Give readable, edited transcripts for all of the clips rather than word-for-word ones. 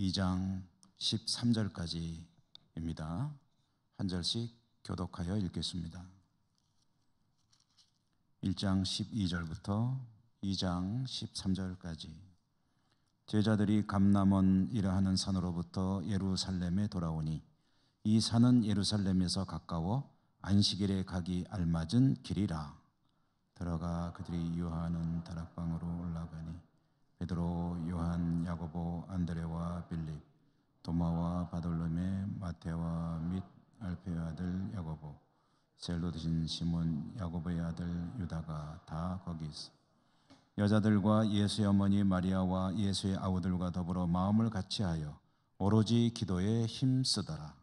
2장 13절까지입니다. 한 절씩 교독하여 읽겠습니다. 1장 12절부터 2장 13절까지. 제자들이 감람원이라 하는 산으로부터 예루살렘에 돌아오니 이 산은 예루살렘에서 가까워 안식일에 가기 알맞은 길이라. 들어가 그들이 유하는 다락방으로 올라가니 베드로, 요한, 야고보, 안드레와 빌립, 도마와 바돌로메, 마테와 및 알페의 아들 야고보, 셀로드신 시몬, 야고보의 아들 유다가 다 거기 있어. 여자들과 예수의 어머니 마리아와 예수의 아우들과 더불어 마음을 같이하여 오로지 기도에 힘쓰더라.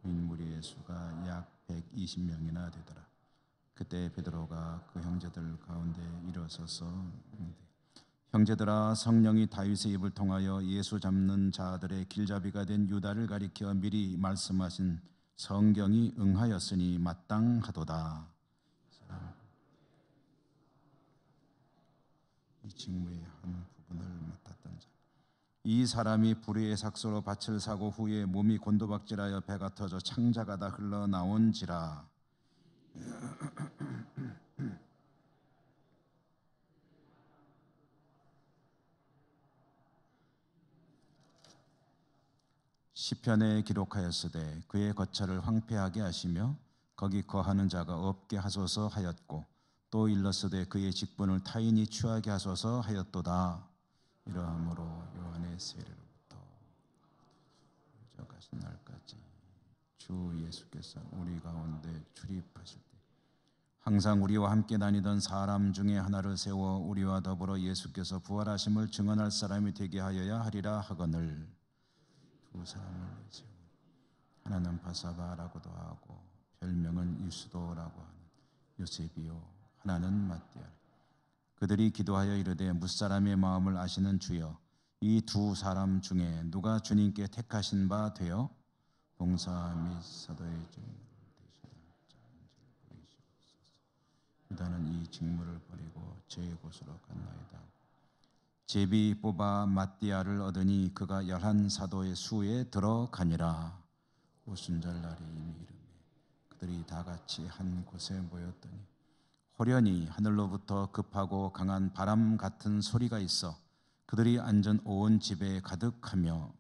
무리의 수가 약 120명이나 되더라. 그때 베드로가 그 형제들 가운데 일어서서 형제들아, 성령이 다윗의 입을 통하여 예수 잡는 자들의 길잡이가 된 유다를 가리켜 미리 말씀하신 성경이 응하였으니 마땅하도다. 이 직무의 한 부분을 맡았던 자. 이 사람이 불의의 삭소로 밭을 사고 후에 몸이 곤두박질하여 배가 터져 창자가 다 흘러나온지라. 시편에 기록하였으되 그의 거처를 황폐하게 하시며 거기 거하는 자가 없게 하소서 하였고, 또 일렀으되 그의 직분을 타인이 취하게 하소서 하였도다. 이러함으로 요한의 세례로부터 가신 날까지 주 예수께서 우리 가운데 출입하실 때 항상 우리와 함께 다니던 사람 중에 하나를 세워 우리와 더불어 예수께서 부활하심을 증언할 사람이 되게 하여야 하리라 하거늘. 두 사람을 세우니 하나는 바사바라고도 하고 별명은 유스도라고 하는 요셉이요, 하나는 마띠아. 그들이 기도하여 이르되 무사람의 마음을 아시는 주여, 이 두 사람 중에 누가 주님께 택하신 바 되어 봉사 및 사도의 직무를 대신할 자인지를 보이시옵소서. 유다는 이 직무를 버리고 제 곳으로 갔나이다. 제비 뽑아 마띠아를 얻으니 그가 11 사도의 수에 들어가니라. 오순절날이 이미 이르매 그들이 다 같이 한 곳에 모였더니 호련히 하늘로부터 급하고 강한 바람 같은 소리가 있어 그들이 앉은 온 집에 가득하며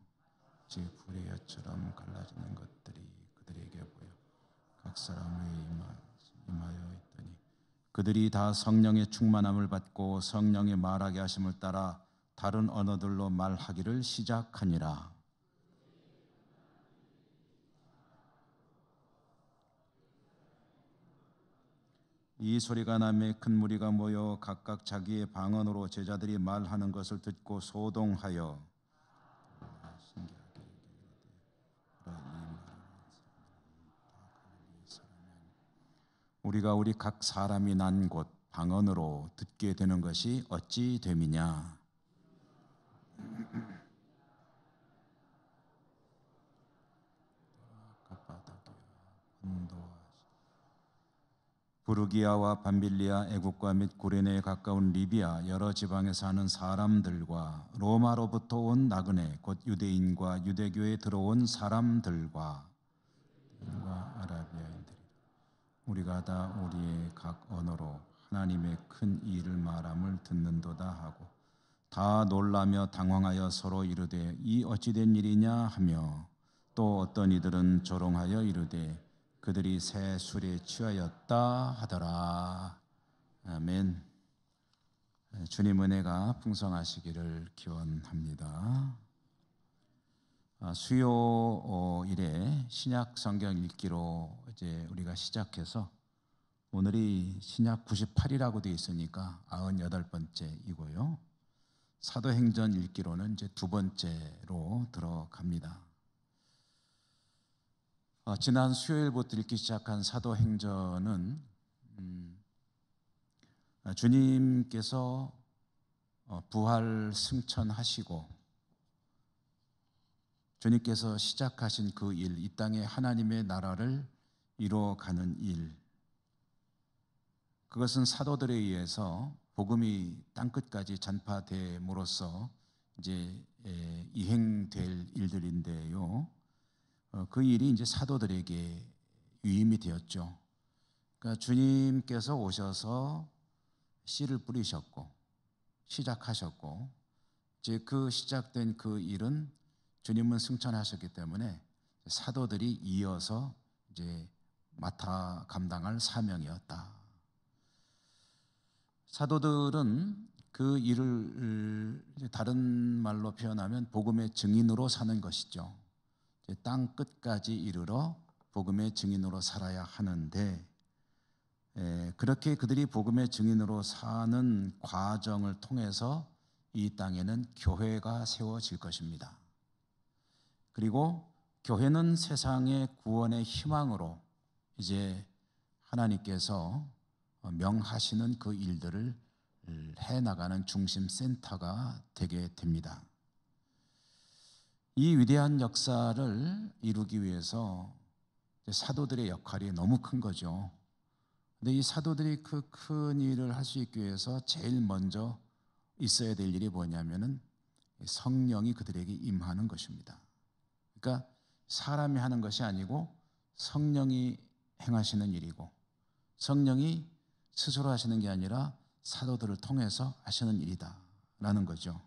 제 불의 엿처럼 갈라지는 것들이 그들에게 보여 각 사람 위에 임하여 있더니 그들이 다 성령의 충만함을 받고 성령의 말하게 하심을 따라 다른 언어들로 말하기를 시작하니라. 이 소리가 나매 큰 무리가 모여 각각 자기의 방언으로 제자들이 말하는 것을 듣고 소동하여 우리가 우리 각 사람이 난 곳 방언으로 듣게 되는 것이 어찌 됨이냐. 부르기아와 밤빌리아, 애국과 및 구레네에 가까운 리비아 여러 지방에 사는 사람들과 로마로부터 온 나그네 곧 유대인과 유대교에 들어온 사람들과 아라비아인들이 우리가 다 우리의 각 언어로 하나님의 큰 일을 말함을 듣는도다 하고 다 놀라며 당황하여 서로 이르되 이 어찌된 일이냐 하며, 또 어떤 이들은 조롱하여 이르되 그들이 새 술에 취하였다 하더라. 아멘. 주님 은혜가 풍성하시기를 기원합니다. 수요일에 신약 성경 읽기로 이제 우리가 시작해서 오늘이 신약 98이라고 되어 있으니까 98번째이고요. 사도행전 읽기로는 이제 두 번째로 들어갑니다. 지난 수요일부터 읽기 시작한 사도행전은 주님께서 부활 승천하시고 주님께서 시작하신 그 일, 이 땅에 하나님의 나라를 이루어가는 일, 그것은 사도들에 의해서 복음이 땅끝까지 전파됨으로써 이제 이행될 일들인데요. 그 일이 이제 사도들에게 위임이 되었죠. 그러니까 주님께서 오셔서 씨를 뿌리셨고 시작하셨고, 이제 그 시작된 그 일은 주님은 승천하셨기 때문에 사도들이 이어서 이제 맡아 감당할 사명이었다. 사도들은 그 일을 다른 말로 표현하면 복음의 증인으로 사는 것이죠. 땅 끝까지 이르러 복음의 증인으로 살아야 하는데, 그렇게 그들이 복음의 증인으로 사는 과정을 통해서 이 땅에는 교회가 세워질 것입니다. 그리고 교회는 세상의 구원의 희망으로 이제 하나님께서 명하시는 그 일들을 해나가는 중심 센터가 되게 됩니다. 이 위대한 역사를 이루기 위해서 사도들의 역할이 너무 큰 거죠. 근데 이 사도들이 그 큰 일을 할 수 있기 위해서 제일 먼저 있어야 될 일이 뭐냐면은 성령이 그들에게 임하는 것입니다. 그러니까 사람이 하는 것이 아니고 성령이 행하시는 일이고, 성령이 스스로 하시는 게 아니라 사도들을 통해서 하시는 일이다라는 거죠.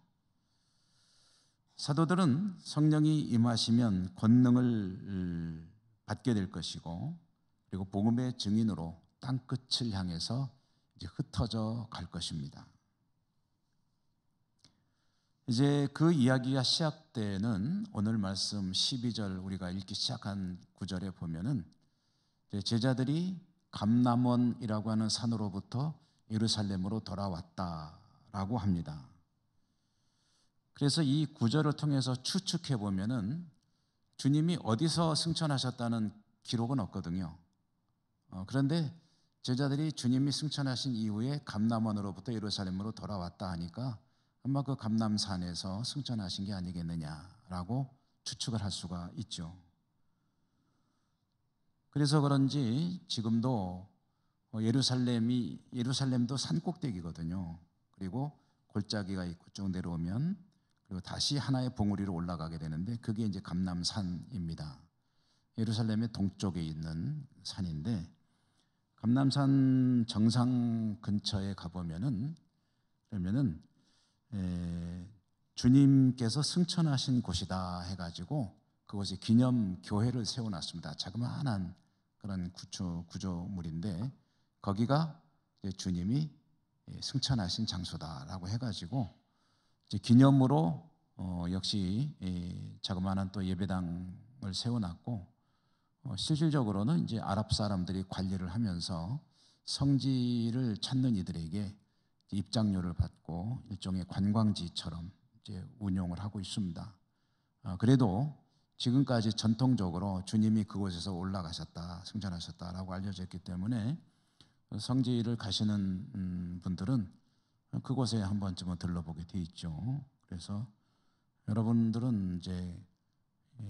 사도들은 성령이 임하시면 권능을 받게 될 것이고, 그리고 복음의 증인으로 땅끝을 향해서 이제 흩어져 갈 것입니다. 이제 그 이야기가 시작되는 오늘 말씀 12절 우리가 읽기 시작한 구절에 보면은 제자들이 감람원이라고 하는 산으로부터 예루살렘으로 돌아왔다라고 합니다. 그래서 이 구절을 통해서 추측해 보면은 주님이 어디서 승천하셨다는 기록은 없거든요. 그런데 제자들이 주님이 승천하신 이후에 감람원으로부터 예루살렘으로 돌아왔다 하니까 아마 그 감람산에서 승천하신 게 아니겠느냐라고 추측을 할 수가 있죠. 그래서 그런지 지금도 예루살렘도 산 꼭대기거든요. 그리고 골짜기가 있고 쭉 내려오면 그리고 다시 하나의 봉우리 위로 올라가게 되는데 그게 이제 감람산입니다. 예루살렘의 동쪽에 있는 산인데, 감람산 정상 근처에 가보면은 그러면은 주님께서 승천하신 곳이다 해가지고 그곳에 기념 교회를 세워놨습니다. 자그마한 그런 구조물인데 거기가 주님이 승천하신 장소다라고 해가지고 이제 기념으로 역시 자그마한 또 예배당을 세워놨고, 실질적으로는 이제 아랍 사람들이 관리를 하면서 성지를 찾는 이들에게 입장료를 받고 일종의 관광지처럼 이제 운용을 하고 있습니다. 그래도 지금까지 전통적으로 주님이 그곳에서 올라가셨다, 승천하셨다라고 알려져 있기 때문에 성지를 가시는 분들은 그곳에 한 번쯤은 들러보게 돼 있죠. 그래서 여러분들은 이제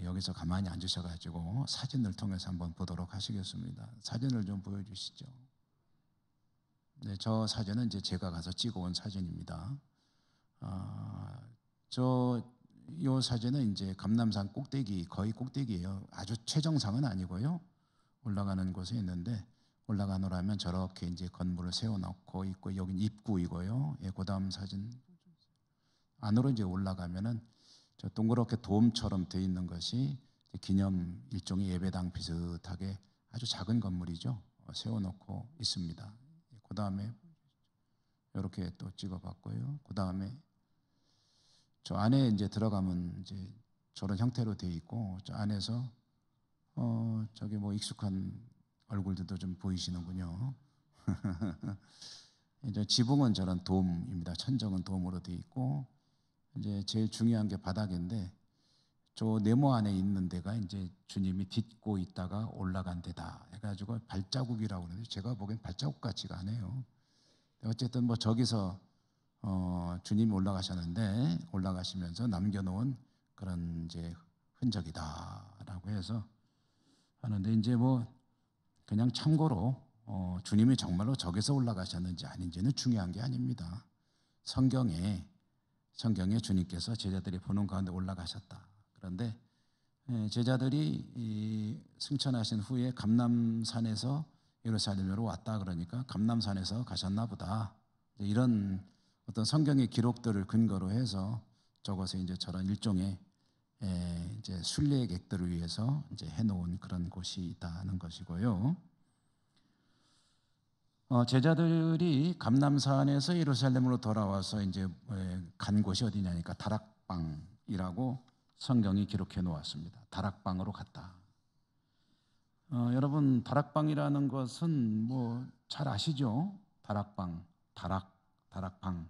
여기서 가만히 앉으셔가지고 사진을 통해서 한번 보도록 하시겠습니다. 사진을 좀 보여주시죠. 네, 저 사진은 이제 제가 가서 찍어온 사진입니다. 이 사진은 이제 감람산 꼭대기, 거의 꼭대기예요. 아주 최정상은 아니고요. 올라가는 곳에 있는데, 올라가노라면 저렇게 이제 건물을 세워놓고 있고, 여긴 입구이고요. 예, 그 다음 사진. 안으로 이제 올라가면은 저 동그랗게 돔처럼 되어 있는 것이 기념 일종의 예배당 비슷하게 아주 작은 건물이죠. 세워놓고 있습니다. 그 다음에 이렇게 또 찍어봤고요. 그 다음에 저 안에 이제 들어가면 이제 저런 형태로 되어 있고, 저 안에서 저기 뭐 익숙한 얼굴들도 좀 보이시는군요. 이제 지붕은 저런 돔입니다. 천정은 돔으로 되어 있고, 이제 제일 중요한 게 바닥인데 저 네모 안에 있는 데가 이제 주님이 딛고 있다가 올라간 데다 해가지고 발자국이라고 그러는데 제가 보기엔 발자국 같지가 않아요. 어쨌든 뭐 저기서 주님이 올라가셨는데 올라가시면서 남겨놓은 그런 이제 흔적이다라고 해서 하는데, 이제 뭐 그냥 참고로 주님이 정말로 저기서 올라가셨는지 아닌지는 중요한 게 아닙니다. 성경에 주님께서 제자들이 보는 가운데 올라가셨다. 그런데 제자들이 승천하신 후에 감람산에서 예루살렘으로 왔다 그러니까 감람산에서 가셨나 보다. 이런 어떤 성경의 기록들을 근거로 해서 적어서 이제 저런 일종의 이제 순례객들을 위해서 이제 해놓은 그런 곳이 있다는 것이고요. 제자들이 감람산에서 예루살렘으로 돌아와서 이제 간 곳이 어디냐니까 다락방이라고 성경이 기록해 놓았습니다. 다락방으로 갔다. 여러분 다락방이라는 것은 뭐 잘 아시죠? 다락방, 다락방.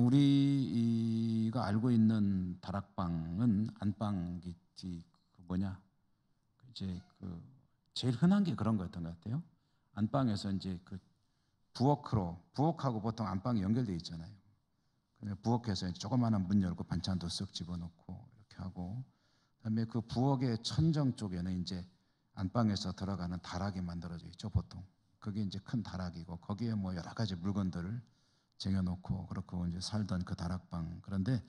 우리가 알고 있는 다락방은 안방이지 이제 제일 흔한 게 그런 거였던 것 같아요. 안방에서 이제 부엌하고 보통 안방이 연결되어 있잖아요. 부엌에서 조그마한 문 열고 반찬도 쓱 집어넣고 이렇게 하고, 그다음에 그 부엌의 천정 쪽에는 이제 안방에서 들어가는 다락이 만들어져 있죠, 보통. 그게 이제 큰 다락이고 거기에 뭐 여러 가지 물건들을 쟁여놓고 그렇고 이제 살던 그 다락방. 그런데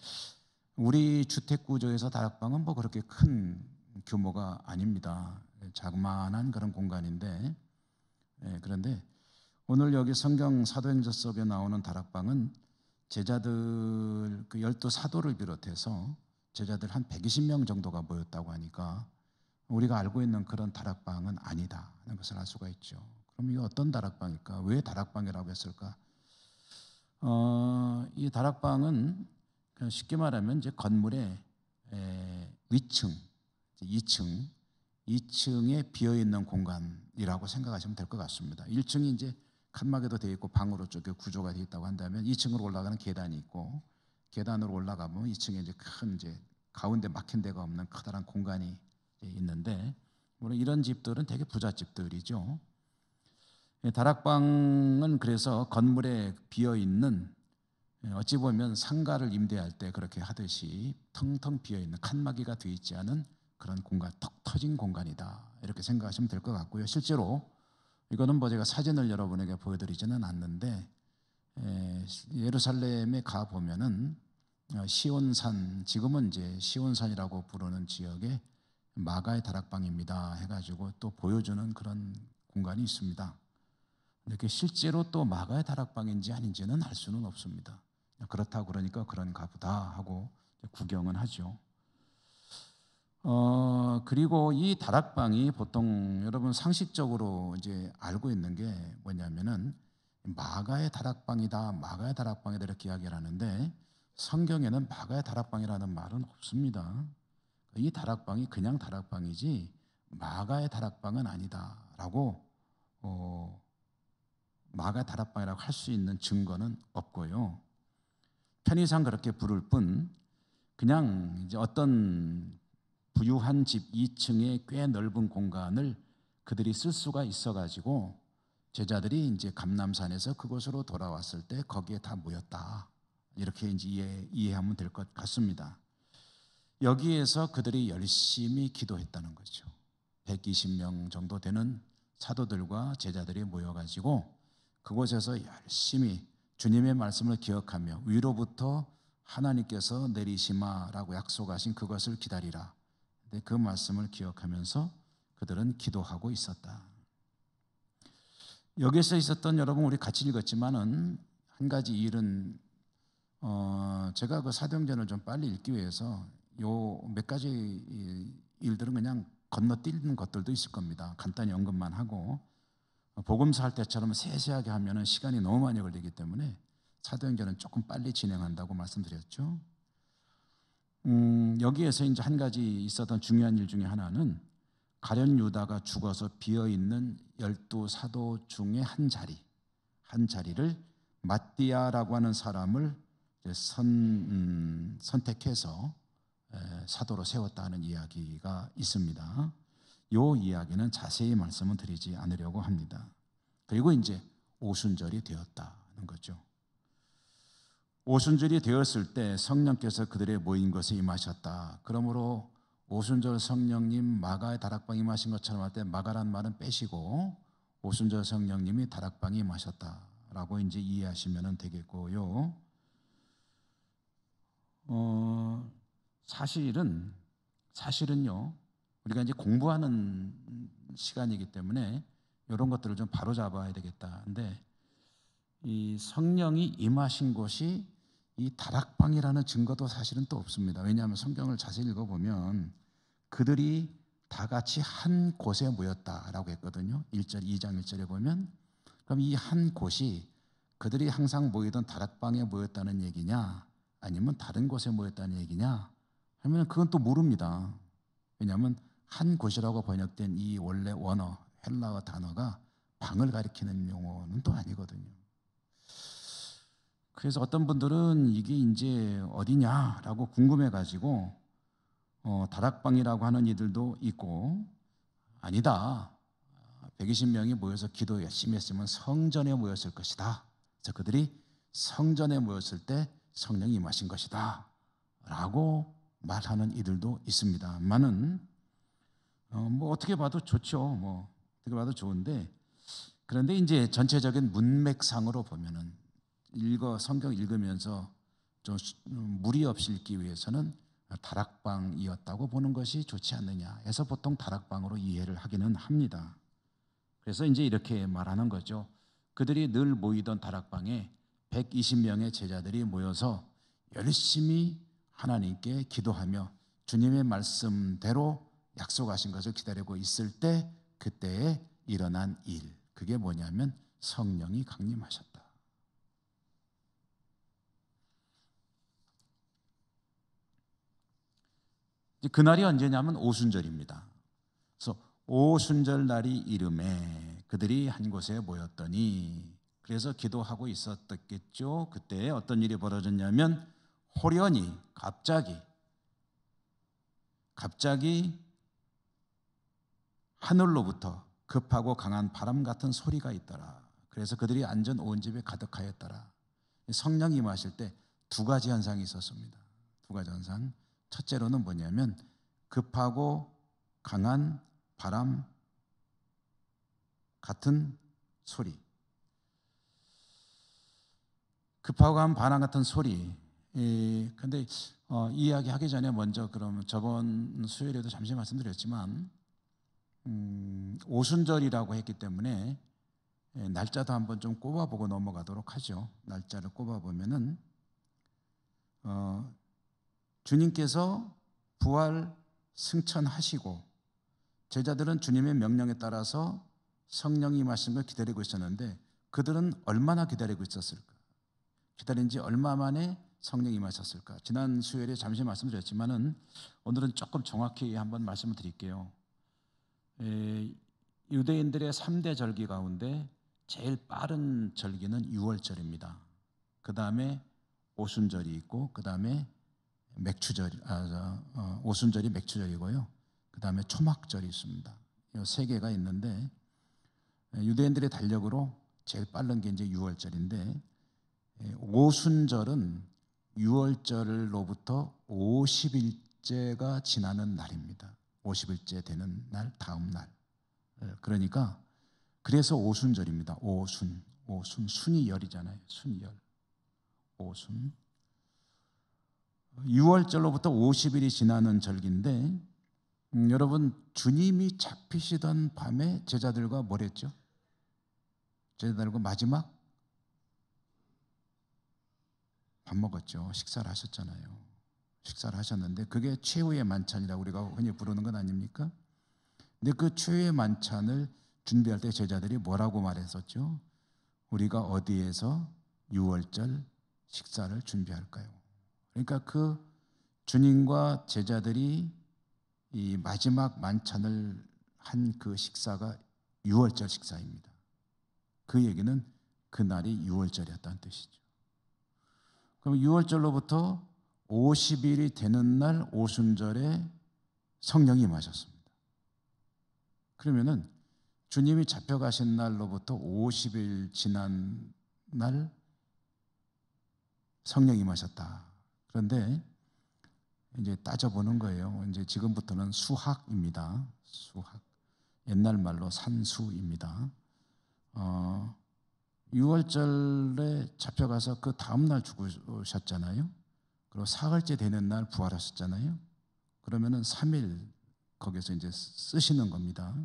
우리 주택 구조에서 다락방은 뭐 그렇게 큰 규모가 아닙니다. 자그마한 그런 공간인데, 그런데 오늘 여기 성경 사도행전 속에 나오는 다락방은 제자들 그 12사도를 비롯해서 제자들 한 120명 정도가 모였다고 하니까 우리가 알고 있는 그런 다락방은 아니다는 것을 알 수가 있죠. 그럼 이게 어떤 다락방일까? 왜 다락방이라고 했을까? 이 다락방은 그냥 쉽게 말하면 이제 건물의 위층, 2층에 비어 있는 공간이라고 생각하시면 될 것 같습니다. 1층이 이제 칸막이도 되어 있고 방으로 쪼개 구조가 되어 있다고 한다면 2층으로 올라가는 계단이 있고, 계단으로 올라가면 2층에 이제 큰 이제 가운데 막힌 데가 없는 커다란 공간이 있는데, 물론 이런 집들은 되게 부잣집들이죠. 다락방은 그래서 건물에 비어 있는, 어찌 보면 상가를 임대할 때 그렇게 하듯이 텅텅 비어 있는 칸막이가 되어 있지 않은 그런 공간, 턱 터진 공간이다 이렇게 생각하시면 될 것 같고요. 실제로 이거는 뭐 제가 사진을 여러분에게 보여드리지는 않는데, 예루살렘에 가 보면은 시온산, 지금은 이제 시온산이라고 부르는 지역에 마가의 다락방입니다 해가지고 또 보여주는 그런 공간이 있습니다. 근데 그게 실제로 또 마가의 다락방인지 아닌지는 알 수는 없습니다. 그렇다고 그러니까 그런가 보다 하고 구경은 하죠. 그리고 이 다락방이 보통 여러분 상식적으로 이제 알고 있는 게 뭐냐면은 마가의 다락방이다, 마가의 다락방이다 이렇게 이야기를 하는데, 성경에는 마가의 다락방이라는 말은 없습니다. 이 다락방이 그냥 다락방이지 마가의 다락방은 아니다라고 마가의 다락방이라고 할 수 있는 증거는 없고요. 편의상 그렇게 부를 뿐, 그냥 이제 어떤 부유한 집 2층의 꽤 넓은 공간을 그들이 쓸 수가 있어가지고 제자들이 이제 감람산에서 그곳으로 돌아왔을 때 거기에 다 모였다. 이렇게 이제 이해하면 될 것 같습니다. 여기에서 그들이 열심히 기도했다는 거죠. 120명 정도 되는 사도들과 제자들이 모여가지고 그곳에서 열심히 주님의 말씀을 기억하며 위로부터 하나님께서 내리시마라고 약속하신 그것을 기다리라. 근데 그 말씀을 기억하면서 그들은 기도하고 있었다. 여기서 있었던, 여러분 우리 같이 읽었지만은 한 가지 일은 제가 그 사도행전을 좀 빨리 읽기 위해서 요 몇 가지 일들은 그냥 건너뛰는 것들도 있을 겁니다. 간단히 언급만 하고, 복음서 할 때처럼 세세하게 하면은 시간이 너무 많이 걸리기 때문에 사도행전은 조금 빨리 진행한다고 말씀드렸죠. 여기에서 이제 한 가지 있었던 중요한 일 중에 하나는 가룟 유다가 죽어서 비어있는 12사도 중에 한 자리를 마띠아라고 하는 사람을 선택해서 사도로 세웠다 하는 이야기가 있습니다. 이 이야기는 자세히 말씀을 드리지 않으려고 합니다. 그리고 이제 오순절이 되었다는 거죠. 오순절이 되었을 때 성령께서 그들의 모인 것에 임하셨다. 그러므로 오순절 성령님 마가의 다락방에 임하신 것처럼 할 때 마가란 말은 빼시고 오순절 성령님이 다락방에 임하셨다라고 이제 이해하시면 되겠고요. 사실은요, 우리가 이제 공부하는 시간이기 때문에 이런 것들을 좀 바로잡아야 되겠다. 근데 이 성령이 임하신 곳이 이 다락방이라는 증거도 사실은 또 없습니다. 왜냐하면 성경을 자세히 읽어보면 그들이 다 같이 한 곳에 모였다라고 했거든요. 1절, 2장 1절에 보면. 그럼 이 한 곳이 그들이 항상 모이던 다락방에 모였다는 얘기냐, 아니면 다른 곳에 모였다는 얘기냐 하면 그건 또 모릅니다. 왜냐하면 한 곳이라고 번역된 이 원래 원어, 헬라어 단어가 방을 가리키는 용어는 또 아니거든요. 그래서 어떤 분들은 이게 이제 어디냐라고 궁금해가지고 다락방이라고 하는 이들도 있고, 아니다, 120명이 모여서 기도 열심히 했으면 성전에 모였을 것이다. 그래서 그들이 성전에 모였을 때 성령이 임하신 것이다 라고 말하는 이들도 있습니다만은 뭐 어떻게 봐도 좋죠. 뭐 어떻게 봐도 좋은데, 그런데 이제 전체적인 문맥상으로 보면은 성경 읽으면서 좀 무리 없이 읽기 위해서는 다락방이었다고 보는 것이 좋지 않느냐 해서 보통 다락방으로 이해를 하기는 합니다. 그래서 이제 이렇게 말하는 거죠. 그들이 늘 모이던 다락방에 120명의 제자들이 모여서 열심히 하나님께 기도하며 주님의 말씀대로 약속하신 것을 기다리고 있을 때 그때에 일어난 일, 그게 뭐냐면 성령이 강림하셨다. 그날이 언제냐면 오순절입니다. 그래서 오순절 날이 이름에 그들이 한 곳에 모였더니, 그래서 기도하고 있었겠죠. 그때 어떤 일이 벌어졌냐면 호련히 갑자기 하늘로부터 급하고 강한 바람 같은 소리가 있더라. 그래서 그들이 앉은 온 집에 가득하였더라. 성령이 임하실 때 두 가지 현상이 있었습니다. 두 가지 현상. 첫째로는 뭐냐면 급하고 강한 바람 같은 소리. 급하고 강한 바람 같은 소리. 근데 이 이야기 하기 전에 먼저 그럼 저번 수요일에도 잠시 말씀드렸지만 오순절이라고 했기 때문에 날짜도 한번 좀 꼽아보고 넘어가도록 하죠. 날짜를 꼽아보면은 주님께서 부활 승천하시고 제자들은 주님의 명령에 따라서 성령이 임하신 걸 기다리고 있었는데 그들은 얼마나 기다리고 있었을까? 기다린 지 얼마 만에 성령이 임하셨을까? 지난 수요일에 잠시 말씀드렸지만은 오늘은 조금 정확히 한번 말씀을 드릴게요. 유대인들의 3대 절기 가운데 제일 빠른 절기는 유월절입니다. 그 다음에 오순절이 있고, 그 다음에 오순절이 맥추절이고요. 그 다음에 초막절이 있습니다. 이 세 개가 있는데 유대인들의 달력으로 제일 빠른 게 이제 유월절인데, 오순절은 유월절로부터 50일째가 지나는 날입니다. 50일째 되는 날, 다음 날. 그러니까 그래서 오순절입니다. 오순, 순이 열이잖아요. 순열, 오순. 6월절로부터 50일이 지나는 절기인데, 여러분 주님이 잡히시던 밤에 제자들과 뭘 했죠? 제자들과 마지막 밥 먹었죠. 식사를 하셨잖아요. 식사를 하셨는데 그게 최후의 만찬이라고 우리가 흔히 부르는 건 아닙니까? 근데 그 최후의 만찬을 준비할 때 제자들이 뭐라고 말했었죠? 우리가 어디에서 유월절 식사를 준비할까요? 그러니까 그 주님과 제자들이 이 마지막 만찬을 한 그 식사가 유월절 식사입니다. 그 얘기는 그날이 유월절이었다는 뜻이죠. 그럼 유월절로부터 50일이 되는 날 오순절에 성령이 임하셨습니다. 그러면은 주님이 잡혀가신 날로부터 50일 지난 날 성령이 임하셨다. 그런데 이제 따져보는 거예요. 이제 지금부터는 수학입니다. 수학. 옛날 말로 산수입니다. 6월절에 잡혀가서 그 다음 날 죽으셨잖아요. 그리고 사흘째 되는 날 부활하셨잖아요. 그러면은 3일 거기서 이제 쓰시는 겁니다.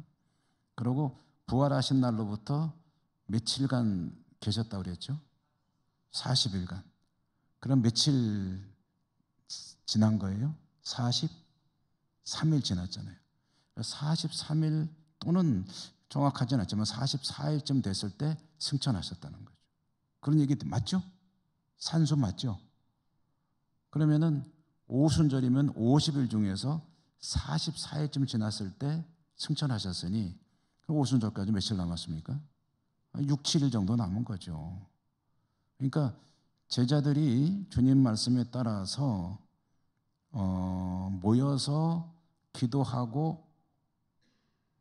그리고 부활하신 날로부터 며칠간 계셨다고 그랬죠? 40일간. 그럼 며칠 지난 거예요? 43일 지났잖아요. 43일 또는 정확하지는 않지만 44일쯤 됐을 때 승천하셨다는 거죠. 그런 얘기 맞죠? 산수 맞죠? 그러면은 오순절이면 50일 중에서 44일쯤 지났을 때 승천하셨으니 오순절까지 며칠 남았습니까? 6, 7일 정도 남은 거죠. 그러니까 제자들이 주님 말씀에 따라서 모여서 기도하고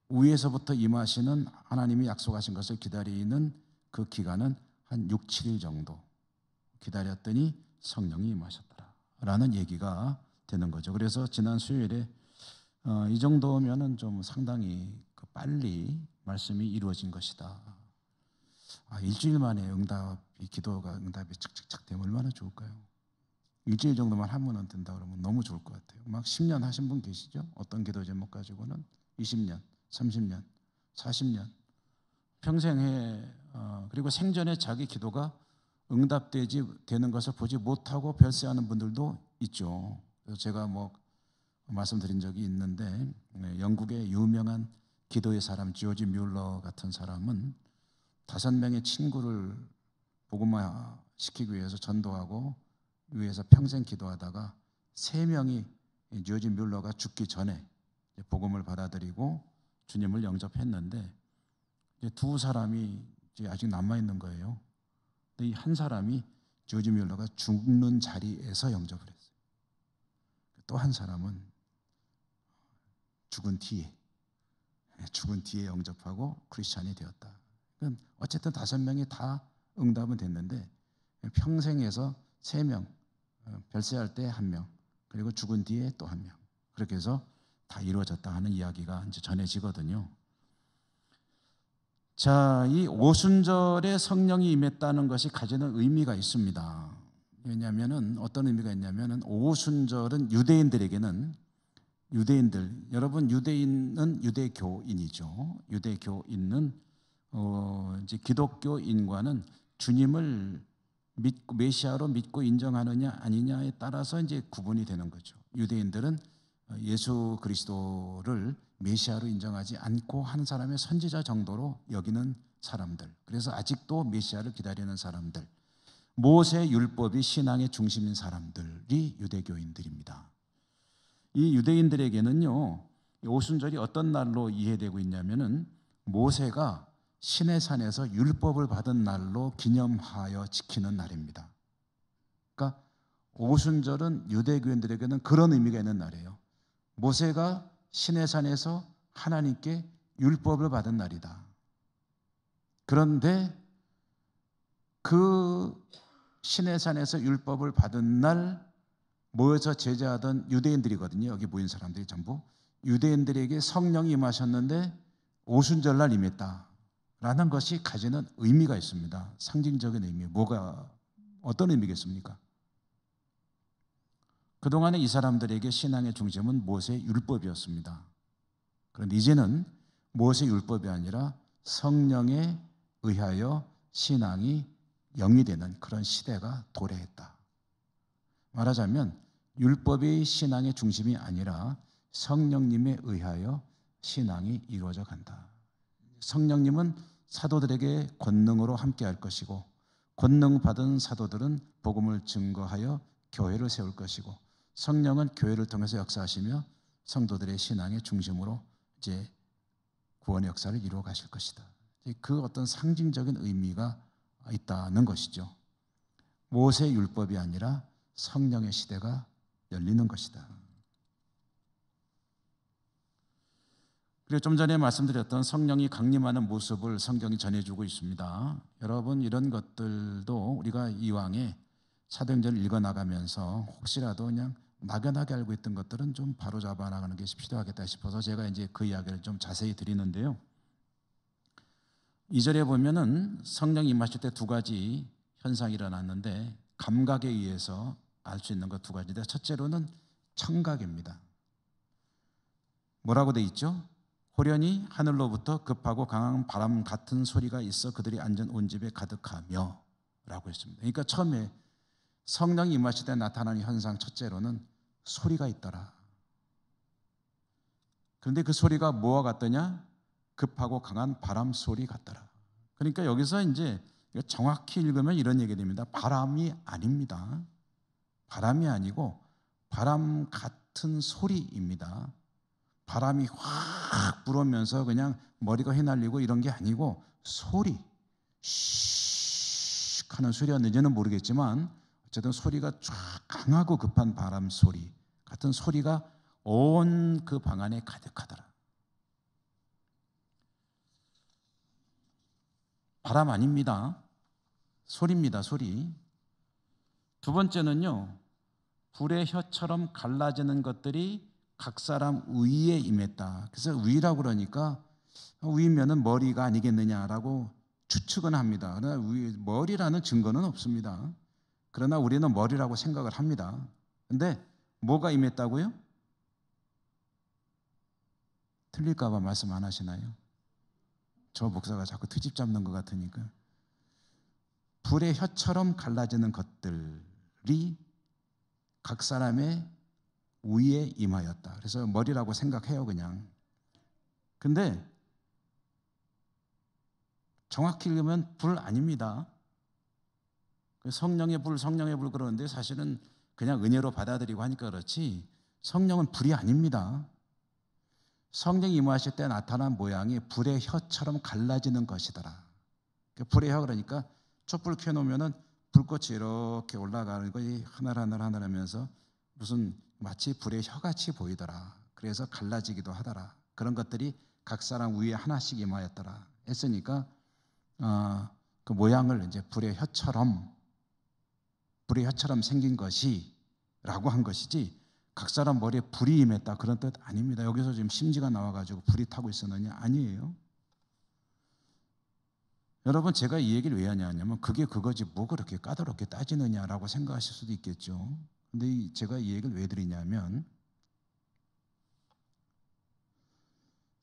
위에서부터 임하시는 하나님이 약속하신 것을 기다리는 그 기간은 한 6, 7일 정도 기다렸더니 성령이 임하셨더라 라는 얘기가 되는 거죠. 그래서 지난 수요일에 이 정도면은 좀 상당히 빨리 말씀이 이루어진 것이다. 일주일 만에 기도가 응답이 착착착 되면 얼마나 좋을까요? 일주일 정도만 하면 된다 그러면 너무 좋을 것 같아요. 막 10년 하신 분 계시죠? 어떤 기도 제목 가지고는 20년, 30년, 40년 평생 그리고 생전에 자기 기도가 되는 것을 보지 못하고 별세하는 분들도 있죠. 그래서 제가 말씀드린 적이 있는데 영국의 유명한 기도의 사람 지오지 뮬러 같은 사람은 5명의 친구를 복음화 시키기 위해서 전도하고 위해서 평생 기도하다가 3명이 지오지 뮬러가 죽기 전에 복음을 받아들이고 주님을 영접했는데 2사람이 아직 남아있는 거예요. 근데 이 한 사람이 지오지 뮬러가 죽는 자리에서 영접을 했어요. 또 한 사람은 죽은 뒤에 영접하고 크리스찬이 되었다. 어쨌든 5명이 다 응답은 됐는데 평생에서 3명, 별세할 때 1명, 그리고 죽은 뒤에 또 1명. 그렇게 해서 다 이루어졌다 하는 이야기가 이제 전해지거든요. 자, 이 오순절에 성령이 임했다는 것이 가지는 의미가 있습니다. 왜냐하면은 어떤 의미가 있냐면은 오순절은 여러분 유대인은 유대교인이죠. 유대교인은 이제 기독교인과는 주님을 메시아로 믿고 인정하느냐 아니냐에 따라서 이제 구분이 되는 거죠. 유대인들은 예수 그리스도를 메시아로 인정하지 않고 한 사람의 선지자 정도로 여기는 사람들. 그래서 아직도 메시아를 기다리는 사람들. 모세 율법이 신앙의 중심인 사람들이 유대교인들입니다. 이 유대인들에게는요, 오순절이 어떤 날로 이해되고 있냐면은 모세가 시내산에서 율법을 받은 날로 기념하여 지키는 날입니다. 그러니까 오순절은 유대교인들에게는 그런 의미가 있는 날이에요. 모세가 시내산에서 하나님께 율법을 받은 날이다. 그런데 그 시내산에서 율법을 받은 날 모여서 제자하던 유대인들이거든요. 여기 모인 사람들이 전부 유대인들에게 성령이 임하셨는데 오순절날 임했다라는 것이 가지는 의미가 있습니다. 상징적인 의미. 어떤 의미겠습니까? 그동안에 이 사람들에게 신앙의 중심은 모세 율법이었습니다. 그런데 이제는 모세 율법이 아니라 성령에 의하여 신앙이 영위되는 그런 시대가 도래했다. 말하자면 율법이 신앙의 중심이 아니라 성령님에 의하여 신앙이 이루어져 간다. 성령님은 사도들에게 권능으로 함께할 것이고 권능 받은 사도들은 복음을 증거하여 교회를 세울 것이고 성령은 교회를 통해서 역사하시며 성도들의 신앙의 중심으로 이제 구원의 역사를 이루어 가실 것이다. 그 어떤 상징적인 의미가 있다는 것이죠. 모세 율법이 아니라 성령의 시대가 열리는 것이다. 그리고 좀 전에 말씀드렸던 성령이 강림하는 모습을 성경이 전해주고 있습니다. 여러분 이런 것들도 우리가 이왕에 사도행전을 읽어나가면서 혹시라도 그냥 막연하게 알고 있던 것들은 좀 바로잡아 나가는 것이 필요하겠다 싶어서 제가 이제 그 이야기를 좀 자세히 드리는데요. 2절에 보면은 성령이 임하실 때 2가지 현상이 일어났는데 감각에 의해서 알 수 있는 것 2가지인데 첫째로는 청각입니다. 뭐라고 돼 있죠? 호련히 하늘로부터 급하고 강한 바람 같은 소리가 있어 그들이 앉은 온 집에 가득하며 라고 했습니다. 그러니까 처음에 성령이 임하실 때 나타나는 현상 첫째로는 소리가 있더라. 그런데 그 소리가 뭐와 같더냐? 급하고 강한 바람 소리 같더라. 그러니까 여기서 이제 정확히 읽으면 이런 얘기 됩니다. 바람이 아닙니다. 바람이 아니고 바람 같은 소리입니다. 바람이 확 불어오면서 그냥 머리가 휘날리고 이런 게 아니고 소리, 씩 하는 소리였는지는 모르겠지만 어쨌든 소리가 쫙 강하고 급한 바람 소리 같은 소리가 온 그 방 안에 가득하더라. 바람 아닙니다. 소리입니다. 소리. 두 번째는요, 불의 혀처럼 갈라지는 것들이 각 사람 위에 임했다. 그래서 위라고 그러니까 위면은 머리가 아니겠느냐라고 추측은 합니다. 그러나 머리라는 증거는 없습니다. 그러나 우리는 머리라고 생각을 합니다. 근데 뭐가 임했다고요? 틀릴까 봐 말씀 안 하시나요? 저 목사가 자꾸 트집 잡는 것 같으니까. 불의 혀처럼 갈라지는 것들이 각 사람의 위에 임하였다. 그래서 머리라고 생각해요, 그냥. 근데 정확히 읽으면 불 아닙니다. 성령의 불, 성령의 불 그러는데 사실은 그냥 은혜로 받아들이고 하니까 그렇지 성령은 불이 아닙니다. 성령이 임하실 때 나타난 모양이 불의 혀처럼 갈라지는 것이더라. 불의 혀 그러니까 촛불 켜놓으면 불꽃이 이렇게 올라가는 것이 하나하나 하면서 무슨 마치 불의 혀같이 보이더라. 그래서 갈라지기도 하더라. 그런 것들이 각 사람 위에 하나씩 임하였더라 했으니까 그 모양을 이제 불의 혀처럼 생긴 것이라고 한 것이지 각 사람 머리에 불이 임했다 그런 뜻 아닙니다. 여기서 지금 심지가 나와가지고 불이 타고 있었느냐? 아니에요. 여러분 제가 이 얘기를 왜 하냐면 그게 그거지 뭐 그렇게 까다롭게 따지느냐라고 생각하실 수도 있겠죠. 근데 제가 이 얘기를 왜 드리냐면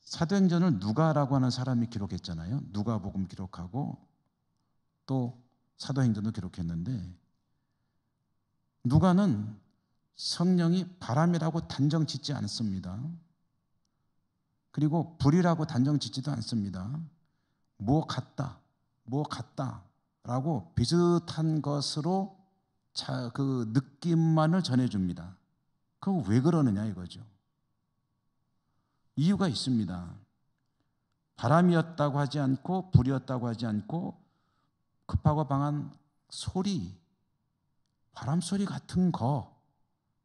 사도행전을 누가라고 하는 사람이 기록했잖아요. 누가복음 기록하고 또 사도행전도 기록했는데 누가는 성령이 바람이라고 단정 짓지 않습니다. 그리고 불이라고 단정 짓지도 않습니다. 뭐 같다라고 비슷한 것으로 그 느낌만을 전해줍니다. 그거 왜 그러느냐 이거죠. 이유가 있습니다. 바람이었다고 하지 않고 불이었다고 하지 않고 급하고 방한 소리, 바람 소리 같은 거,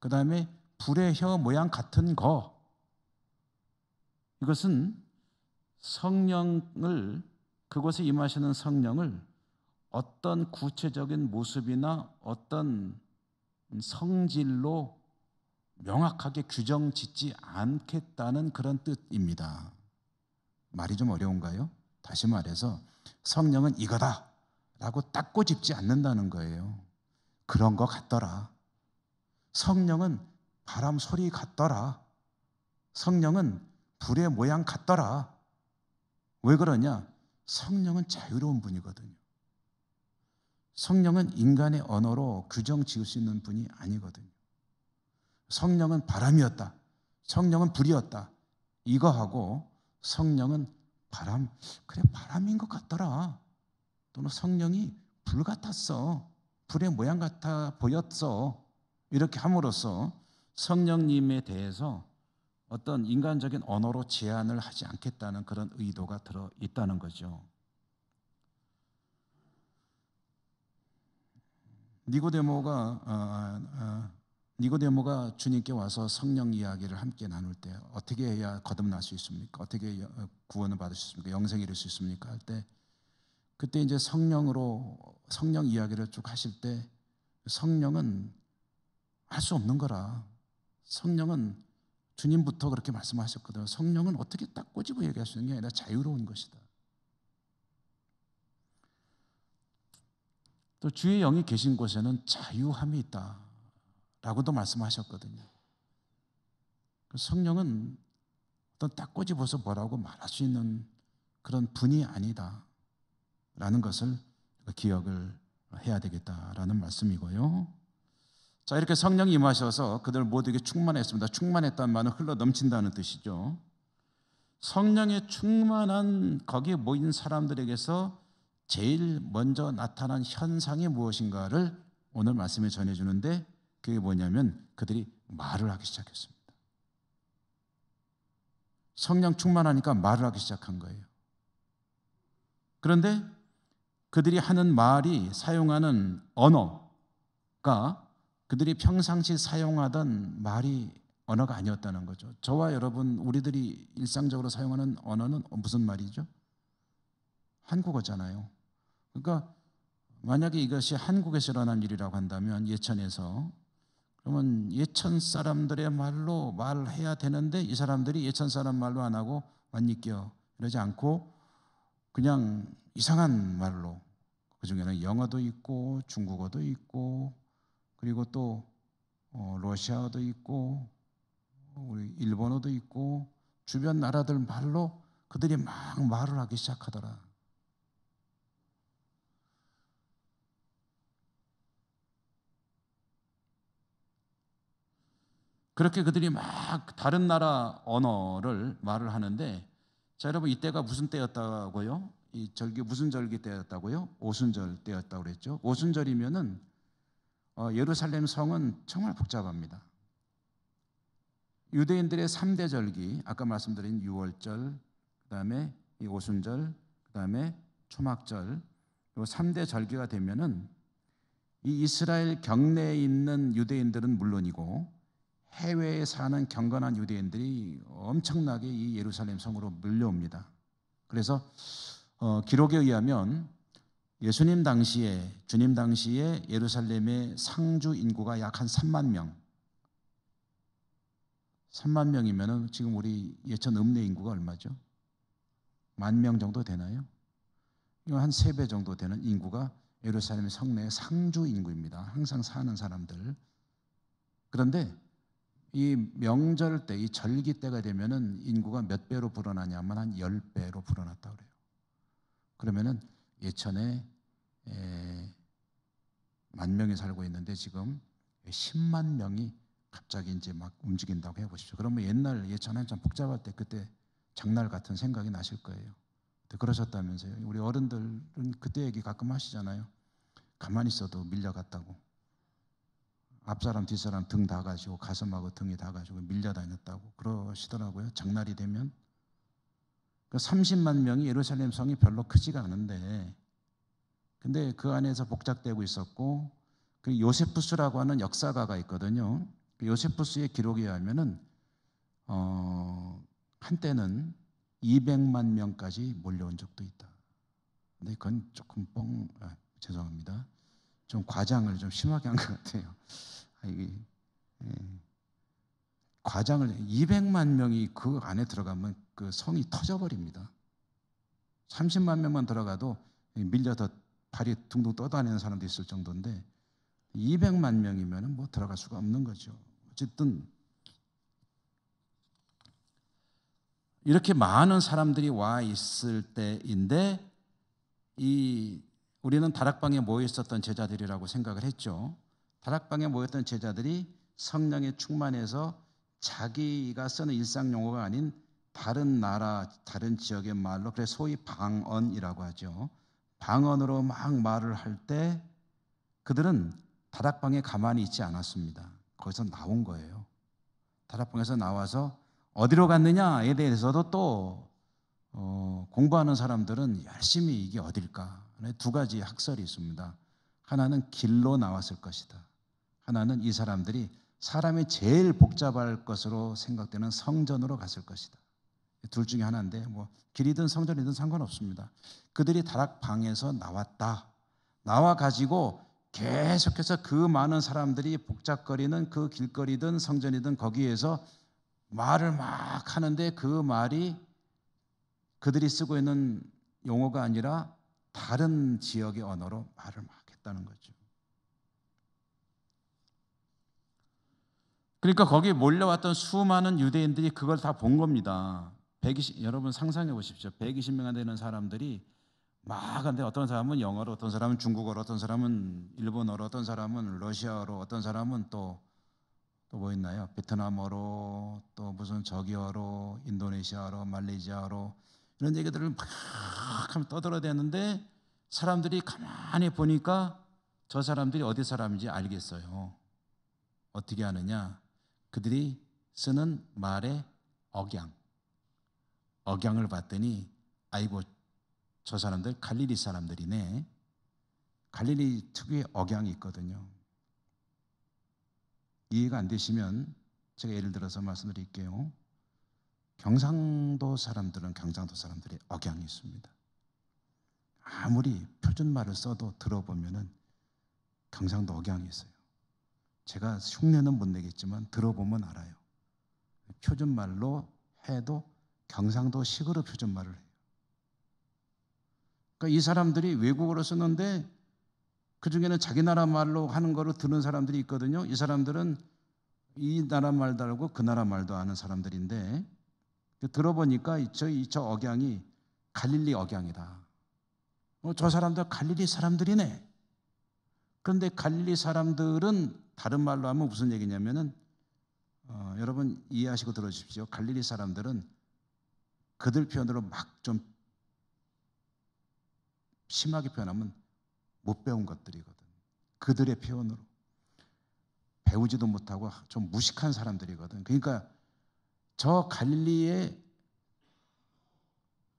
그 다음에 불의 혀 모양 같은 거, 이것은 성령을, 그곳에 임하시는 성령을 어떤 구체적인 모습이나 어떤 성질로 명확하게 규정 짓지 않겠다는 그런 뜻입니다. 말이 좀 어려운가요? 다시 말해서 성령은 이거다 라고 딱 꼬집지 않는다는 거예요. 그런 거 같더라. 성령은 바람 소리 같더라. 성령은 불의 모양 같더라. 왜 그러냐? 성령은 자유로운 분이거든요. 성령은 인간의 언어로 규정 지을 수 있는 분이 아니거든요. 성령은 바람이었다. 성령은 불이었다. 이거하고 성령은 바람, 그래 바람인 것 같더라. 또는 성령이 불 같았어. 불의 모양 같아 보였어. 이렇게 함으로써 성령님에 대해서 어떤 인간적인 언어로 제한을 하지 않겠다는 그런 의도가 들어 있다는 거죠. 니고데모가 주님께 와서 성령 이야기를 함께 나눌 때 어떻게 해야 거듭날 수 있습니까? 어떻게 구원을 받을 수 있습니까? 영생에 이를 수 있습니까? 할 때 그때 이제 성령 이야기를 쭉 하실 때 성령은 할 수 없는 거라. 성령은 주님부터 그렇게 말씀하셨거든요. 성령은 어떻게 딱 꼬집어 얘기할 수 있는 게 아니라 자유로운 것이다. 또 주의 영이 계신 곳에는 자유함이 있다라고도 말씀하셨거든요. 성령은 또 딱 꼬집어서 뭐라고 말할 수 있는 그런 분이 아니다라는 것을 기억을 해야 되겠다라는 말씀이고요. 자, 이렇게 성령이 임하셔서 그들 모두에게 충만했습니다. 충만했다는 말은 흘러 넘친다는 뜻이죠. 성령의 충만한 거기에 모인 사람들에게서 제일 먼저 나타난 현상이 무엇인가를 오늘 말씀에 전해주는데, 그게 뭐냐면 그들이 말을 하기 시작했습니다. 성령 충만하니까 말을 하기 시작한 거예요. 그런데 그들이 하는 말이, 사용하는 언어가 그들이 평상시 사용하던 언어가 아니었다는 거죠. 저와 여러분, 우리들이 일상적으로 사용하는 언어는 무슨 말이죠? 한국어잖아요. 그러니까 만약에 이것이 한국에서 일어난 일이라고 한다면, 예천에서, 그러면 예천 사람들의 말로 말해야 되는데 이 사람들이 예천 사람 말로 안 하고 완니껴 이러지 않고 그냥 이상한 말로, 그중에는 영어도 있고 중국어도 있고 그리고 또 러시아어도 있고 우리 일본어도 있고 주변 나라들 말로 그들이 막 말을 하기 시작하더라. 그렇게 그들이 막 다른 나라 언어를 말을 하는데, 자, 여러분, 이때가 무슨 때였다고요? 이 절기 무슨 절기 때였다고요? 오순절 때였다고 그랬죠. 오순절이면은 예루살렘 성은 정말 복잡합니다. 유대인들의 3대 절기, 아까 말씀드린 유월절, 그다음에 이 오순절, 그다음에 초막절, 이 3대 절기가 되면은 이 이스라엘 경내에 있는 유대인들은 물론이고 해외에 사는 경건한 유대인들이 엄청나게 이 예루살렘 성으로 밀려옵니다. 그래서 기록에 의하면 주님 당시에 예루살렘의 상주 인구가 약 한 3만 명. 3만 명이면은 지금 우리 예천 읍내 인구가 얼마죠? 10,000명 정도 되나요? 이거 한 3배 정도 되는 인구가 예루살렘 성내의 상주 인구입니다. 항상 사는 사람들. 그런데 이 명절 때, 이 절기 때가 되면은 인구가 몇 배로 불어나냐면 한 10배로 불어났다고 그래요. 그러면은 예천에 10,000명이 살고 있는데 지금 10만 명이 갑자기 이제 막 움직인다고 해보십시오. 그러면 옛날 예천 한참 복잡할 때 그때 장날 같은 생각이 나실 거예요. 그러셨다면서요. 우리 어른들은 그때 얘기 가끔 하시잖아요. 가만히 있어도 밀려갔다고. 앞사람 뒷사람 등 다 가지고 가슴하고 등이 다 가지고 밀려다녔다고 그러시더라고요. 장날이 되면. 30만 명이 예루살렘 성이 별로 크지가 않은데, 근데 그 안에서 복작되고 있었고, 그 요세푸스라고 하는 역사가가 있거든요. 그 요세푸스의 기록에 의하면은 한때는 200만 명까지 몰려온 적도 있다. 근데 그건 조금 죄송합니다. 좀 과장을 좀 심하게 한 것 같아요. 과장을 200만 명이 그 안에 들어가면 그 성이 터져버립니다. 30만 명만 들어가도 밀려서 발이 둥둥 떠다니는 사람도 있을 정도인데 200만 명이면 뭐 들어갈 수가 없는 거죠. 어쨌든 이렇게 많은 사람들이 와 있을 때인데 우리는 다락방에 모여 있었던 제자들이라고 생각을 했죠. 다락방에 모였던 제자들이 성령에 충만해서 자기가 쓰는 일상 용어가 아닌 다른 나라, 다른 지역의 말로, 그래서 소위 방언이라고 하죠. 방언으로 막 말을 할 때 그들은 다락방에 가만히 있지 않았습니다. 거기서 나온 거예요. 다락방에서 나와서 어디로 갔느냐에 대해서도 또 공부하는 사람들은 열심히 이게 어딜까? 두 가지 학설이 있습니다. 하나는 길로 나왔을 것이다. 하나는 이 사람들이 사람이 제일 복잡할 것으로 생각되는 성전으로 갔을 것이다. 둘 중에 하나인데 뭐 길이든 성전이든 상관없습니다. 그들이 다락방에서 나왔다. 나와 가지고 계속해서 그 많은 사람들이 복잡거리는 그 길거리든 성전이든 거기에서 말을 막 하는데 그 말이 그들이 쓰고 있는 용어가 아니라 다른 지역의 언어로 말을 막 했다는 거죠. 그러니까 거기에 몰려왔던 수많은 유대인들이 그걸 다 본 겁니다. 여러분 상상해 보십시오. 120명 되는 사람들이 막 하는데 어떤 사람은 영어로, 어떤 사람은 중국어로, 어떤 사람은 일본어로, 어떤 사람은 러시아어로, 어떤 사람은 또 뭐 있나요? 베트남어로, 또 무슨 저기어로, 인도네시아어로, 말레이시아어로 이런 얘기들을 막 하면 떠들어대는데 사람들이 가만히 보니까 저 사람들이 어디 사람인지 알겠어요. 어떻게 하느냐? 그들이 쓰는 말의 억양을 봤더니 아이고 저 사람들 갈릴리 사람들이네. 갈릴리 특유의 억양이 있거든요. 이해가 안 되시면 제가 예를 들어서 말씀드릴게요. 경상도 사람들의 억양이 있습니다. 아무리 표준말을 써도 들어보면은 경상도 억양이 있어요. 제가 흉내는 못 내겠지만 들어보면 알아요. 표준말로 해도 경상도식으로 표준말을 해요. 그러니까 이 사람들이 외국어로 쓰는데 그중에는 자기 나라 말로 하는 거를 듣는 사람들이 있거든요. 이 사람들은 이 나라 말도 알고 그 나라 말도 아는 사람들인데 들어보니까 저 억양이 갈릴리 억양이다. 저 사람들 갈릴리 사람들이네. 그런데 갈릴리 사람들은 다른 말로 하면 무슨 얘기냐면은 여러분 이해하시고 들어주십시오. 갈릴리 사람들은 그들 표현으로 막 좀 심하게 표현하면 못 배운 것들이거든. 그들의 표현으로 배우지도 못하고 좀 무식한 사람들이거든. 그러니까 저 갈릴리에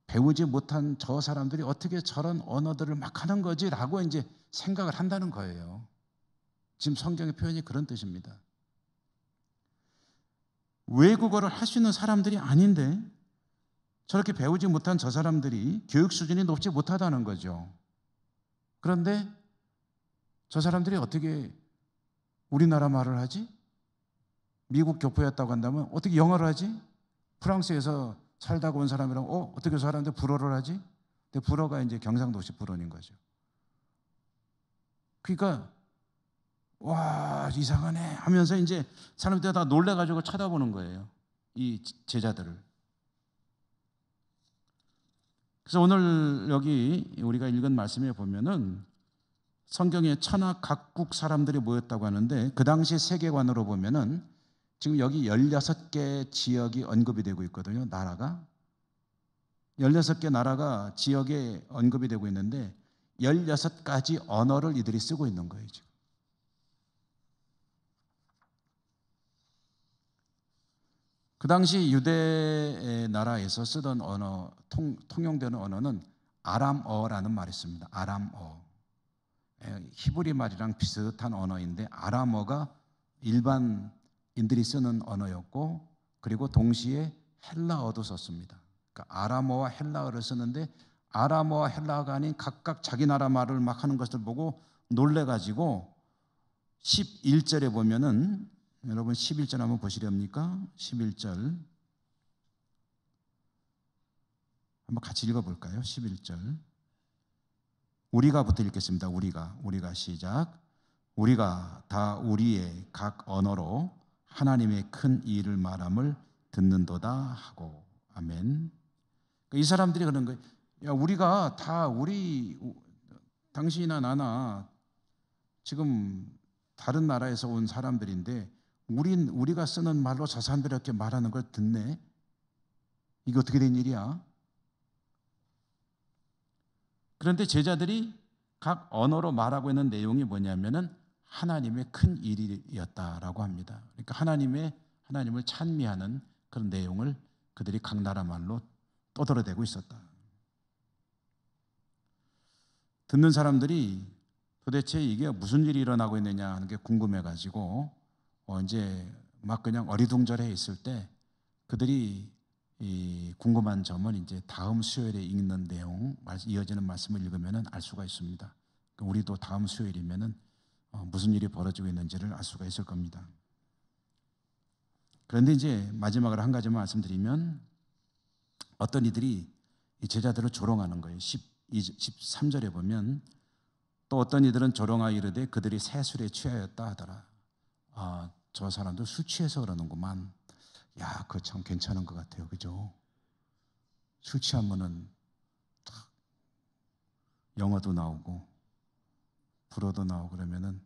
배우지 못한 저 사람들이 어떻게 저런 언어들을 막 하는 거지라고 이제 생각을 한다는 거예요. 지금 성경의 표현이 그런 뜻입니다. 외국어를 할 수 있는 사람들이 아닌데 저렇게 배우지 못한 저 사람들이 교육 수준이 높지 못하다는 거죠. 그런데 저 사람들이 어떻게 우리나라 말을 하지? 미국 교포였다고 한다면 어떻게 영어를 하지? 프랑스에서 살다가 온 사람이랑 어떻게 저 사람들 불어를 하지? 근데 불어가 이제 경상도식 불어인 거죠. 그러니까 와 이상하네 하면서 이제 사람들이 다 놀래가지고 쳐다보는 거예요. 이 제자들을. 그래서 오늘 여기 우리가 읽은 말씀에 보면은 성경에 천하 각국 사람들이 모였다고 하는데 그 당시 세계관으로 보면은 지금 여기 16개 지역이 언급이 되고 있거든요. 나라가 16개 나라가 지역에 언급이 되고 있는데 16가지 언어를 이들이 쓰고 있는 거예요. 지금. 그 당시 유대 나라에서 쓰던 언어, 통용되는 언어는 아람어라는 말이 있습니다. 아람어. 히브리 말이랑 비슷한 언어인데 아람어가 일반인들이 쓰는 언어였고 그리고 동시에 헬라어도 썼습니다. 그러니까 아람어와 헬라어를 쓰는데 아람어와 헬라어가 아닌 각각 자기 나라 말을 막 하는 것을 보고 놀래가지고 11절에 보면은 여러분 11절 한번 보시렵니까? 11절 한번 같이 읽어볼까요? 11절 우리가부터 읽겠습니다. 우리가 시작. 우리가 다 우리의 각 언어로 하나님의 큰 일을 말함을 듣는도다 하고 아멘. 이 사람들이 그런 거예요. 야 우리가 다 당신이나 나나 지금 다른 나라에서 온 사람들인데 우리가 쓰는 말로 저 사람들이 이렇게 말하는 걸 듣네. 이게 어떻게 된 일이야? 그런데 제자들이 각 언어로 말하고 있는 내용이 뭐냐면은 하나님의 큰 일이었다라고 합니다. 그러니까 하나님을 찬미하는 그런 내용을 그들이 각 나라 말로 떠들어대고 있었다. 듣는 사람들이 도대체 이게 무슨 일이 일어나고 있느냐 하는 게 궁금해가지고 이제 막 그냥 어리둥절해 있을 때 그들이 이 궁금한 점은 이제 다음 수요일에 읽는 내용, 이어지는 말씀을 읽으면 알 수가 있습니다. 우리도 다음 수요일이면 무슨 일이 벌어지고 있는지를 알 수가 있을 겁니다. 그런데 이제 마지막으로 한 가지만 말씀드리면 어떤 이들이 이 제자들을 조롱하는 거예요. 13절에 보면 또 어떤 이들은 조롱하여 이르되 그들이 새술에 취하였다 하더라. 저 사람들 술 취해서 그러는구만. 야, 그거 참 괜찮은 것 같아요. 그죠? 술 취하면은 영어도 나오고 불어도 나오고 그러면은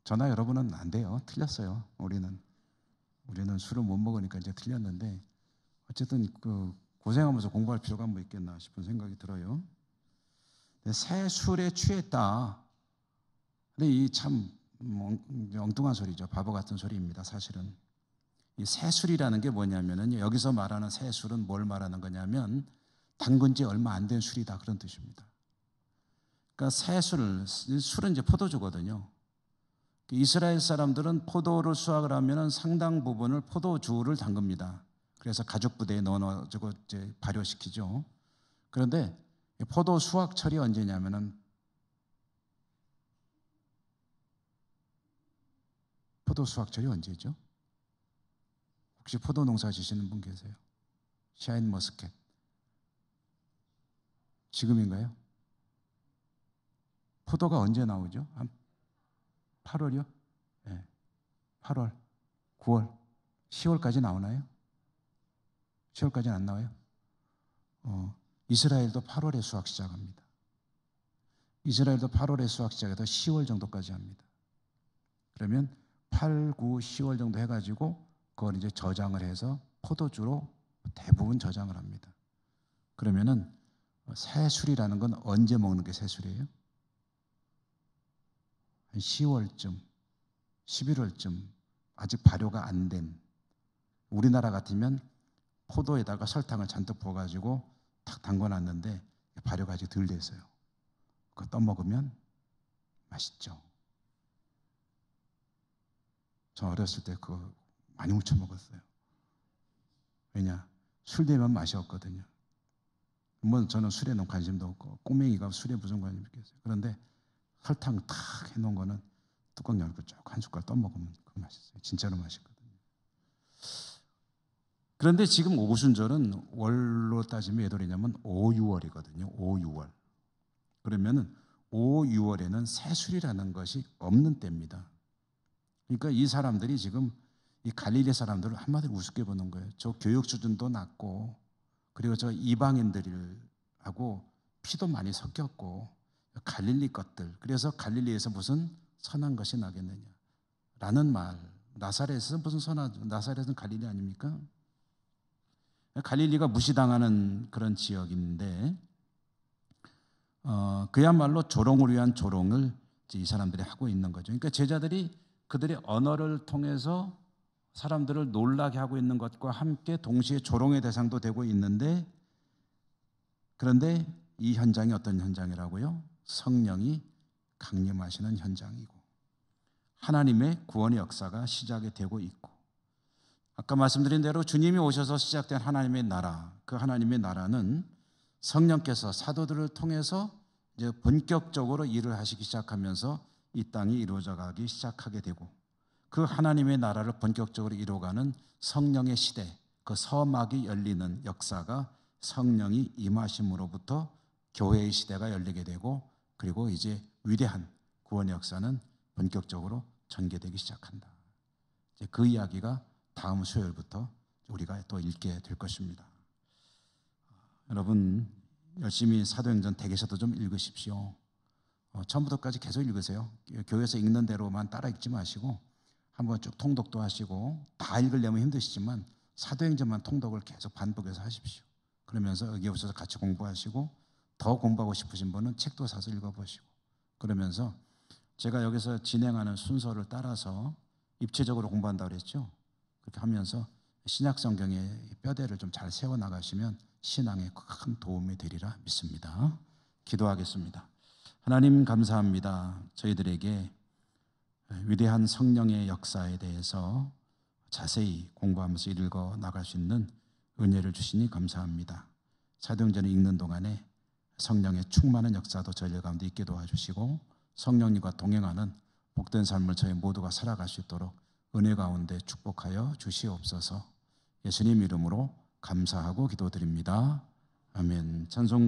저나 여러분은 안 돼요. 틀렸어요. 우리는 술을 못 먹으니까 이제 틀렸는데 어쨌든 그 고생하면서 공부할 필요가 뭐 있겠나 싶은 생각이 들어요. 새 술에 취했다. 근데 이 참 엉뚱한 소리죠. 바보 같은 소리입니다. 사실은 이 새술이라는 게 뭐냐면은 여기서 말하는 새술은 뭘 말하는 거냐면 담근 지 얼마 안 된 술이다 그런 뜻입니다. 그러니까 술은 이제 포도주거든요. 이스라엘 사람들은 포도를 수확을 하면은 상당 부분을 포도주를 담급니다. 그래서 가죽 부대에 넣어가지고 이제 발효시키죠. 그런데 포도 수확철이 언제냐면은 포도 수확철이 언제죠? 혹시 포도 농사 지시는 분 계세요? 샤인 머스켓. 지금인가요? 포도가 언제 나오죠? 한 8월이요? 네. 8월, 9월, 10월까지 나오나요? 10월까지는 안 나와요? 이스라엘도 8월에 수확 시작합니다. 이스라엘도 8월에 수확 시작해서 10월 정도까지 합니다. 그러면 8, 9, 10월 정도 해가지고 그걸 이제 저장을 해서 포도주로 대부분 저장을 합니다. 그러면은 새술이라는 건 언제 먹는 게 새술이에요? 한 10월쯤, 11월쯤 아직 발효가 안 된 우리나라 같으면 포도에다가 설탕을 잔뜩 부어가지고 탁 담궈놨는데 발효가 아직 덜 됐어요. 그거 떠먹으면 맛있죠. 저 어렸을 때 그거 많이 훔쳐 먹었어요. 왜냐? 술 되면 맛이 없거든요. 뭐 저는 술에는 관심도 없고 꼬맹이가 술에 무슨 관심이 있겠어요. 그런데 설탕 탁 해놓은 거는 뚜껑 열고 쭉 한 숟갈 떠먹으면 그 맛있어요. 진짜로 맛있거든요. 그런데 지금 오순절은 월로 따지면 몇 월이냐면 5, 6월이거든요. 5, 6월. 그러면은 5, 6월에는 새술이라는 것이 없는 때입니다. 그러니까 이 사람들이 지금 이 갈릴리 사람들을 한마디로 우습게 보는 거예요. 저 교육 수준도 낮고 그리고 저 이방인들하고 피도 많이 섞였고 갈릴리 것들. 그래서 갈릴리에서 무슨 선한 것이 나겠느냐 라는 말. 나사렛에서 무슨 나사렛은 갈릴리 아닙니까? 갈릴리가 무시당하는 그런 지역인데 그야말로 조롱을 위한 조롱을 이 사람들이 하고 있는 거죠. 그러니까 제자들이 그들의 언어를 통해서 사람들을 놀라게 하고 있는 것과 함께 동시에 조롱의 대상도 되고 있는데 그런데 이 현장이 어떤 현장이라고요? 성령이 강림하시는 현장이고 하나님의 구원의 역사가 시작이 되고 있고 아까 말씀드린 대로 주님이 오셔서 시작된 하나님의 나라, 그 하나님의 나라는 성령께서 사도들을 통해서 이제 본격적으로 일을 하시기 시작하면서 이 땅이 이루어져 가기 시작하게 되고 그 하나님의 나라를 본격적으로 이루어가는 성령의 시대, 그 서막이 열리는 역사가 성령이 임하심으로부터 교회의 시대가 열리게 되고 그리고 이제 위대한 구원의 역사는 본격적으로 전개되기 시작한다. 이제 그 이야기가 다음 수요일부터 우리가 또 읽게 될 것입니다. 여러분 열심히 사도행전 댁에서도 좀 읽으십시오. 처음부터까지 계속 읽으세요. 교회에서 읽는 대로만 따라 읽지 마시고 한번 쭉 통독도 하시고 다 읽으려면 힘드시지만 사도행전만 통독을 계속 반복해서 하십시오. 그러면서 여기 오셔서 같이 공부하시고 더 공부하고 싶으신 분은 책도 사서 읽어보시고 그러면서 제가 여기서 진행하는 순서를 따라서 입체적으로 공부한다고 그랬죠. 그렇게 하면서 신약성경의 뼈대를 좀 잘 세워나가시면 신앙에 큰 도움이 되리라 믿습니다. 기도하겠습니다. 하나님 감사합니다. 저희들에게 위대한 성령의 역사에 대해서 자세히 공부하면서 읽어 나갈 수 있는 은혜를 주시니 감사합니다. 사도행전을 읽는 동안에 성령의 충만한 역사도 저희 가운데 있게 도와주시고 성령님과 동행하는 복된 삶을 저희 모두가 살아갈 수 있도록 은혜 가운데 축복하여 주시옵소서. 예수님 이름으로 감사하고 기도드립니다. 아멘. 찬송